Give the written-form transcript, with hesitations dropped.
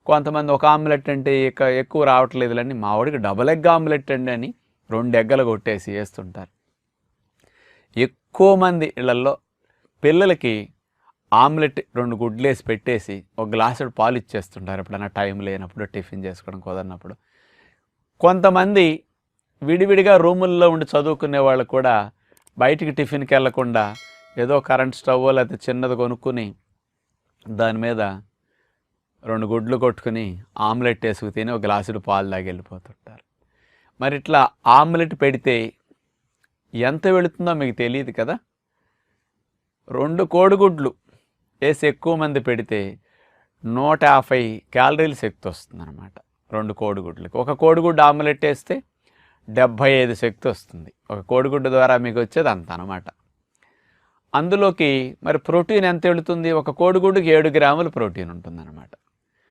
కొంతమంది ఒక ఆమ్లెట్ అంటే ఇక ఎక్కువ రావట్లేదులని మా వాడికి డబల్ ఎగ్ ఆమ్లెట్ అండి అని 2 ఎగ్గలు కొట్టేసి వేస్తుంటారు. ఎక్కువ మంది ఇళ్లల్లో పిల్లలకి ఆమ్లెట్ 2 గుడ్లేసి పెట్టేసి ఒక గ్లాసుడు పాలు ఇచ్చేస్తుంటారు ఎప్పుడైనా టైం లేనప్పుడు, టిఫిన్ చేసుకోవడం కుదరినప్పుడు. కొంతమంది విడివిడిగా రూముల్లో ఉండి చదువుకునే వాళ్ళు కూడా బయటికి టిఫిన్కి వెళ్లకుండా ఏదో కరెంట్ స్టవ్ లేకపోతే చిన్నది కొనుక్కుని దాని మీద 2 గుడ్లు కొట్టుకుని ఆమ్లెట్ వేసుకు తిని ఒక గ్లాసుడు పాలు తాగి వెళ్ళిపోతుంటారు. మరి ఇట్లా ఆమ్లెట్ పెడితే ఎంత వెళుతుందో మీకు తెలియదు కదా. 2 కోడిగుడ్లు వేసి ఎక్కువ మంది పెడితే 150 క్యాలరీల శక్తి వస్తుంది అనమాట 2 కోడిగుడ్లకి. ఒక కోడిగుడ్డు ఆమ్లెట్ వేస్తే 75 శక్తి వస్తుంది. ఒక కోడిగుడ్డు ద్వారా మీకు వచ్చేది అంత అనమాట. అందులోకి మరి ప్రోటీన్ ఎంత వెళుతుంది? ఒక కోడిగుడ్డుకి 7 గ్రాములు ప్రోటీన్ ఉంటుందన్నమాట.